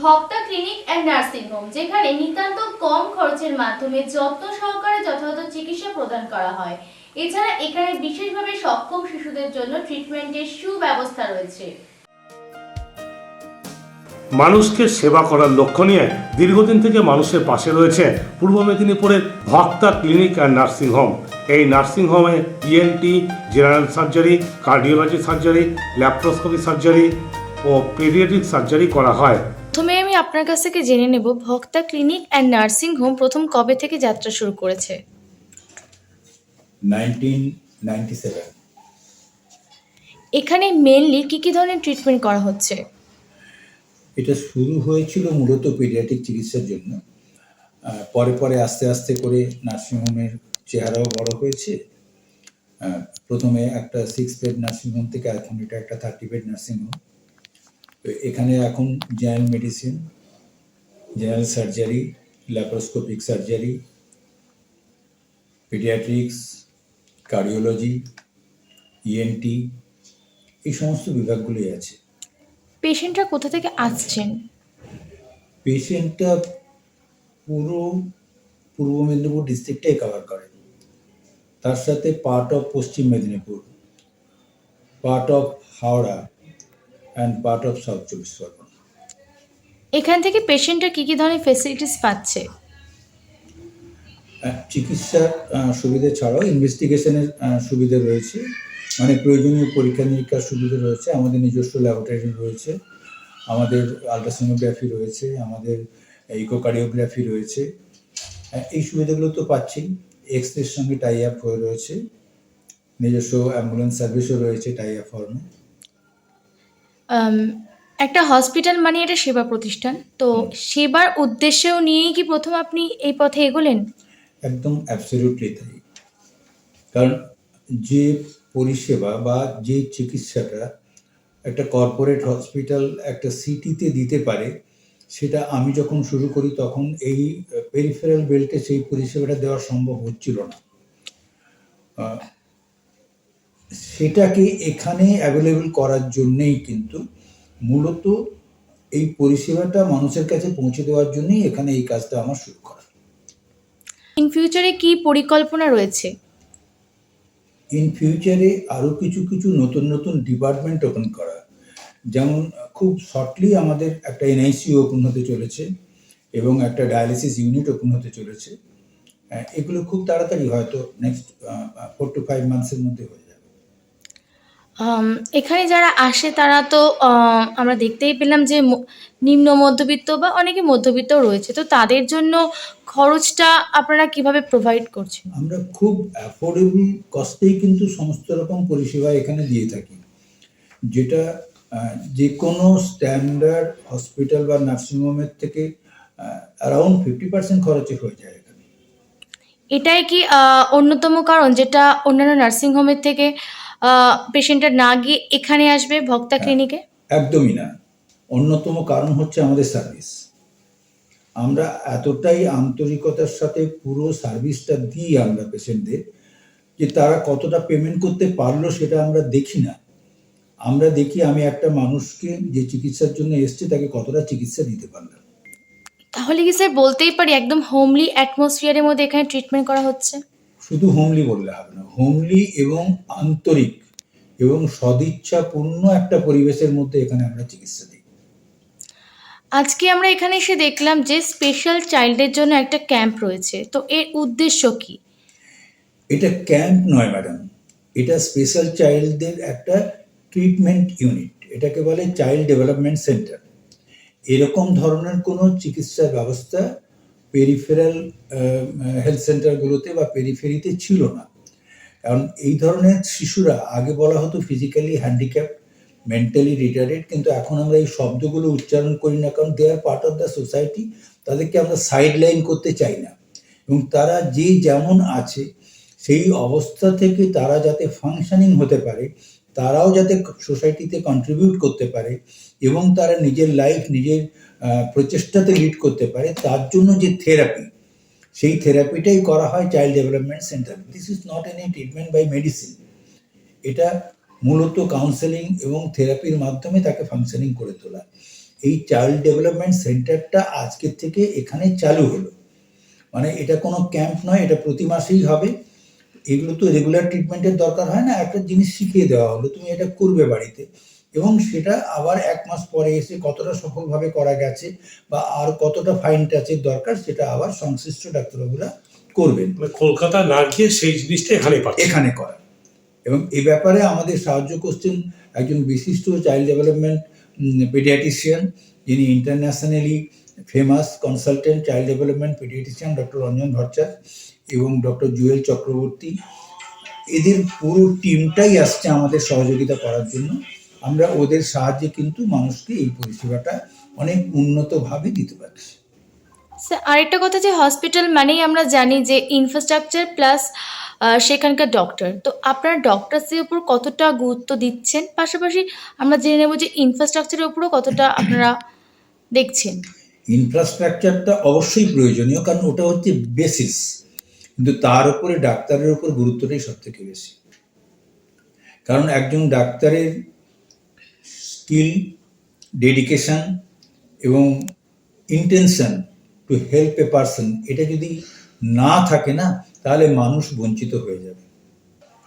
ভক্তা clinic and nursing home, যেখানে নিতান্ত কম খরচের মাধ্যমে যত্ন সহকারে যথাযথ চিকিৎসা প্রদান করা হয়। এছাড়া এখানে বিশেষভাবে সক্ষম শিশুদের জন্য ট্রিটমেন্টের সুব্যবস্থা রয়েছে। মানুষকে সেবা করার লক্ষ্য নিয়ে দীর্ঘদিন থেকে মানুষের পাশে রয়েছে পূর্ব মেদিনীপুরের Bhakta clinic and nursing home. এই নার্সিং হোমে ENT, general surgery, cardiology surgery, laparoscopy surgery ও পেডিয়াট্রিক সার্জারি করা হয়। প্রথমে আমি আপনার কাছ থেকে জেনে নেব, Bhakta clinic and nursing home প্রথম কবে থেকে যাত্রা শুরু করেছে? 1997। এখানে মেনলি কি ধরনের ট্রিটমেন্ট করা হচ্ছে? এটা শুরু হয়েছিল মূলত পেডিয়াট্রিক চিকিৎসার জন্য। পরে পরে আস্তে আস্তে করে নার্সিংহোমের চেহারাও বড় হয়েছে। প্রথমে একটা 6 বেড নার্সিংহোম থেকে এখন এটা একটা 30 বেড নার্সিংহোম। তো এখানে এখন general medicine, general surgery, laparoscopic surgery, paediatrics, cardiology, ENT, এই সমস্ত বিভাগগুলোই আছে। পেশেন্টরা কোথা থেকে আসছেন? পেশেন্টটা পুরো পূর্ব মেদিনীপুর ডিস্ট্রিক্টটাই কভার করে। তার সাথে part of Paschim Medinipur, part of Howrah and part of south 24 Pargana. এখান থেকে পেশেন্টরা কি ধরনের ফেসিলিটিস পাচ্ছে? চিকিৎসার সুবিধা ছাড়াও ইনভেস্টিগেশনের সুবিধা রয়েছে, মানে প্রয়োজনীয় পরীক্ষা নিরীক্ষার সুবিধা রয়েছে। আমাদের নিজস্ব ল্যাবরেটরি রয়েছে, আমাদের আলট্রাসোনোগ্রাফি রয়েছে, আমাদের ইকোকার্ডিওগ্রাফি রয়েছে। এই সুবিধাগুলো তো পাচ্ছি। এক্সরের সঙ্গে টাই আপ হয়ে রয়েছে, নিজস্ব অ্যাম্বুলেন্স সার্ভিসও রয়েছে টাই আপ ফর্মে। একটা হসপিটাল মানে এটা সেবা প্রতিষ্ঠান, তো সেবার উদ্দেশ্যেও নিয়েই কি প্রথম আপনি এই পথে এগোলেন? একদম অ্যাবসলিউটলি তাই। কারণ যে পরিষেবা বা যে চিকিৎসাটা একটা কর্পোরেট হসপিটাল একটা সিটিতে দিতে পারে, সেটা আমি যখন শুরু করি তখন এই পেরিফেরাল বেল্টে সেই পরিষেবাটা দেওয়া সম্ভব হচ্ছিল না। সেটাকে এখানে অ্যাভেলেবল করার জন্যেই কিন্তু মূলত এই পরিষেবাটা মানুষের কাছে পৌঁছে দেওয়ার জন্যই এখানে এই কাজটা আমার শুরু করা। ইন ফিউচারে কি পরিকল্পনা রয়েছে? ইন ফিউচারে আরও কিছু নতুন নতুন ডিপার্টমেন্ট ওপেন করা, যেমন খুব শর্টলি আমাদের একটা এনআইসিইউ ওপেন হতে চলেছে এবং একটা ডায়ালিসিস ইউনিট ওপেন হতে চলেছে। এগুলো খুব তাড়াতাড়ি, হয়তো নেক্সট 4 to 5 মান্থসের মধ্যে হয়ে যাবে। এখানে যারা আসে তারা তো আমরা দেখতেই পেলাম যে নিম্ন মধ্যবিত্ত বা অনেকে মধ্যবিত্তও রয়েছে, তো তাদের জন্য খরচটা আপনারা কিভাবে প্রোভাইড করছেন? আমরা খুব অ্যাফোর্ডেবল কস্টেই কিন্তু সমস্ত রকম পরিষেবা এখানে দিয়ে থাকি, যেটা যে কোনো স্ট্যান্ডার্ড হসপিটাল বা নার্সিংহোমের থেকে অ্যারাউন্ড 50% খরচে হয়ে যায় এখানে। এটাই কি অন্যতম কারণ যেটা অন্যান্য নার্সিংহোমের থেকে পেশেন্টরা না গিয়ে এখানে আসবে ভক্তা ক্লিনিকে? একদমই না। অন্যতম কারণ হচ্ছে আমাদের সার্ভিস। আমরা এতটাই আন্তরিকতার সাথে পুরো সার্ভিসটা দিই আমরা পেশেন্টদের, যে তারা কতটা পেমেন্ট করতে পারলো সেটা আমরা দেখি না। আমরা দেখি আমি একটা মানুষকে যে চিকিৎসার জন্য এসছে তাকে কতটা চিকিৎসা দিতে পারলাম। তাহলে কি স্যার বলতেই পারি একদম হোমলি অ্যাটমসফিয়ারের মধ্যে এখানে ট্রিটমেন্ট করা হচ্ছে? শুধু হোমলি বললে হবে না, হোমলি এবং আন্তরিক এবং সদিচ্ছাপূর্ণ একটা পরিবেশের মধ্যে এখানে আমরা চিকিৎসা দিই। আজকে আমরা এখানে এসে দেখলাম যে স্পেশাল চাইল্ডের জন্য একটা ক্যাম্প রয়েছে, তো এর উদ্দেশ্য কি? এটা ক্যাম্প নয় ম্যাডাম, এটা স্পেশাল চাইল্ডদের একটা ট্রিটমেন্ট ইউনিট। এটাকে বলে চাইল্ড ডেভেলপমেন্ট সেন্টার। এরকম ধরনের কোনো চিকিৎসার ব্যবস্থা পেরিফেরাল হেলথ সেন্টারগুলোতে বা পেরিফেরিতে ছিল না। কারণ এই ধরনের শিশুরা আগে বলা হতো ফিজিক্যালি হ্যান্ডিক্যাপ, মেন্টালি রিটার্ডেড, কিন্তু এখন আমরা এই শব্দগুলো উচ্চারণ করি না, কারণ দে আর পার্ট অফ দ্য সোসাইটি। তাদেরকে আমরা সাইড লাইন করতে চাই না, এবং তারা যে যেমন আছে সেই অবস্থা থেকে তারা যাতে ফাংশনিং হতে পারে, তারাও যাতে সোসাইটিতে কন্ট্রিবিউট করতে পারে এবং তারা নিজের লাইফ নিজের প্রচেষ্টাতে লিড করতে পারে, তার জন্য যে থেরাপি, সেই থেরাপিটাই করা হয় child development centre. This is not any treatment by medicine. এটা মূলত কাউন্সেলিং এবং থেরাপির মাধ্যমে তাকে ফাংশনিং করে তোলা। এই চাইল্ড ডেভেলপমেন্ট সেন্টারটা আজকের থেকে এখানে চালু হলো। মানে এটা কোনো ক্যাম্প নয়, এটা প্রতি মাসেই হবে। এগুলো তো রেগুলার ট্রিটমেন্টের দরকার হয় না, একটা জিনিস শিখিয়ে দেওয়া হলো, তুমি এটা করবে বাড়িতে, এবং সেটা আবার 1 মাস পরে এসে কতটা সফলভাবে করা গেছে বা আর কতটা ফাইন টাচের দরকার সেটা আবার সংশ্লিষ্ট ডাক্তারবাবুরা করবেন। কলকাতা না গিয়ে সেই জিনিসটা এখানে করা। এবং এই ব্যাপারে আমাদের সাহায্য করছেন একজন বিশিষ্ট চাইল্ড ডেভেলপমেন্ট পেডিয়াট্রিশিয়ান, যিনি internationally famous consultant child development paediatrician doctor Ranjan Bhattacharya এবং ডক্টর জুয়েল চক্রবর্তী। এদের পুরো টিমটাই আসছে আমাদের সহযোগিতা করার জন্য। আমরা ওদের সাহায্যে কিন্তু মানুষকে এই পরিষেবাটা অনেক উন্নতভাবে দিতে পারছি। স্যার আরেকটা কথা, যে হসপিটাল মানেই আমরা জানি যে ইনফ্রাস্ট্রাকচার প্লাস সেখানকার ডক্টর, তো আপনারা ডক্টরসের উপর কতটা গুরুত্ব দিচ্ছেন, পাশাপাশি আমরা জেনে নেব যে ইনফ্রাস্ট্রাকচারের উপরও কতটা আপনারা দেখছেন। ইনফ্রাস্ট্রাকচারটা অবশ্যই প্রয়োজনীয়, কারণ ওটা হচ্ছে বেসিস, কিন্তু তার উপরে ডাক্তারের উপর গুরুত্বটাই সব থেকে বেশি। কারণ একজন ডাক্তারের স্কিল, ডেডিকেশন এবং intention to help a person, এটা যদি না থাকে না, তাহলে মানুষ বঞ্চিত হয়ে যাবে।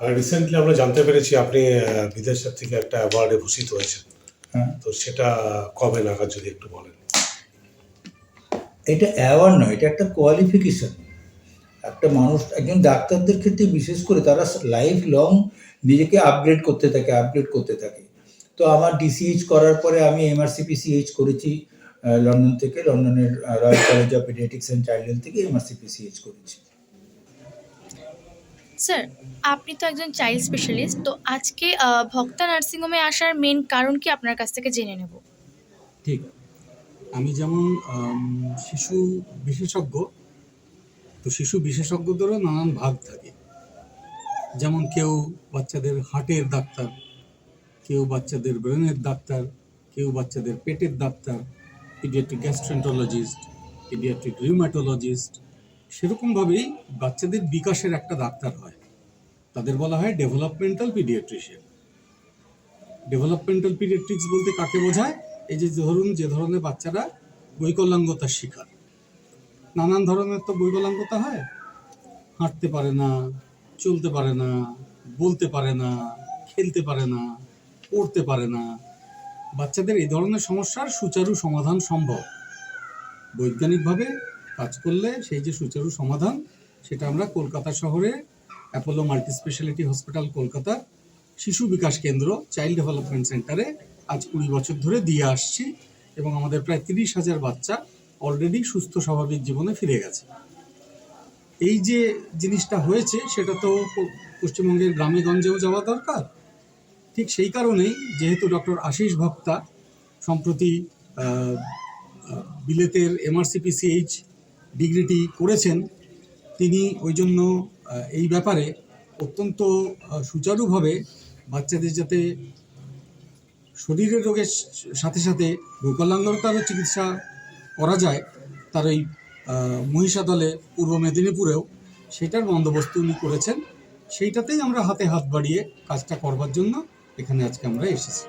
আর রিসেন্টলি আমরা জানতে পেরেছি আপনি বিদেশের থেকে একটা অ্যাওয়ার্ডে ভূষিত হয়েছেন। হ্যাঁ, তো সেটা কবে নাগাদ যদি একটু বলেন। এটা অ্যাওয়ার্ড নয়, এটা একটা কোয়ালিফিকেশন। একটা মানুষ, একজন ডাক্তারদের ক্ষেত্রে বিশেষ করে তারা লাইফ লং নিজেকে আপগ্রেড করতে থাকে। তো আমার ডিসিএইচ করার পরে আমি MRCPCH করেছি লন্ডন থেকে, লন্ডনের royal college of paediatrics and child health থেকে MRCPCH করেছি। স্যার আপনি তো একজন চাইল্ড স্পেশালিস্ট, তো আজকে ভক্তা নার্সিংহোমে আসার মেন কারণ কি আপনার কাছ থেকে জেনে নেব। ঠিক, আমি যেমন শিশু বিশেষজ্ঞ, তো শিশু বিশেষজ্ঞদেরও নানান ভাগ থাকে। যেমন কেউ বাচ্চাদের হার্টের ডাক্তার, কেউ বাচ্চাদের ব্রেনের ডাক্তার, কেউ বাচ্চাদের পেটের doctor, paediatric gastroenterologist, paediatric rheumatologist. সেরকমভাবেই বাচ্চাদের বিকাশের একটা ডাক্তার হয়, তাদের বলা হয় ডেভেলপমেন্টাল পিডিয়াট্রিশিয়ান। ডেভেলপমেন্টাল পিডিয়াট্রিক্স বলতে কাকে বোঝায়? এই যে ধরুন, যে ধরনের বাচ্চারা বৈকলাঙ্গতার শিকার, নানান ধরনের তো বৈকলাঙ্গতা হয়, হাঁটতে পারে না, চলতে পারে না, বলতে পারে না, খেলতে পারে না, পড়তে পারে না। বাচ্চাদের এই ধরনের সমস্যার সুচারু সমাধান সম্ভব। বৈজ্ঞানিকভাবে কাজ করলে সেই যে সুচারু সমাধান, সেটা আমরা কলকাতা শহরে অ্যাপোলো মাল্টি স্পেশালিটি হসপিটাল কলকাতার শিশু বিকাশ কেন্দ্র চাইল্ড ডেভেলপমেন্ট সেন্টারে আজ 20 বছর ধরে দিয়ে আসছি, এবং আমাদের প্রায় 30,000 বাচ্চা অলরেডি সুস্থ স্বাভাবিক জীবনে ফিরে গেছে। এই যে জিনিসটা হয়েছে সেটা তো পশ্চিমবঙ্গের গ্রামে গঞ্জেও যাওয়া দরকার। ঠিক সেই কারণেই যেহেতু ডক্টর আশিস ভক্তা সম্প্রতি বিলেতের MRCPCH ডিগ্রিটি করেছেন, তিনি ওই জন্য এই ব্যাপারে অত্যন্ত সুচারুভাবে বাচ্চাদের যাতে শরীরের রোগের সাথে সাথে বৈকলাঙ্গতারও চিকিৎসা করা যায়, তার ওই মহিষাদলে পূর্ব মেদিনীপুরেও সেটার বন্দোবস্ত উনি করেছেন। সেইটাতেই আমরা হাতে হাত বাড়িয়ে কাজটা করবার জন্য এখানে আজকে আমরা এসেছি।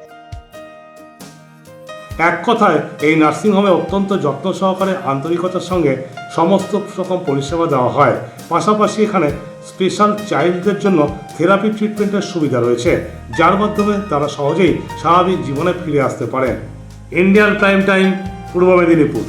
এক কথায় এই নার্সিংহোমে অত্যন্ত যত্ন সহকারে আন্তরিকতার সঙ্গে সমস্ত রকম পরিষেবা দেওয়া হয়। পাশাপাশি এখানে স্পেশাল চাইল্ডদের জন্য থেরাপি ট্রিটমেন্টের সুবিধা রয়েছে, যার মাধ্যমে তারা সহজেই স্বাভাবিক জীবনে ফিরে আসতে পারেন। ইন্ডিয়ান প্রাইম টাইম, পূর্ব মেদিনীপুর।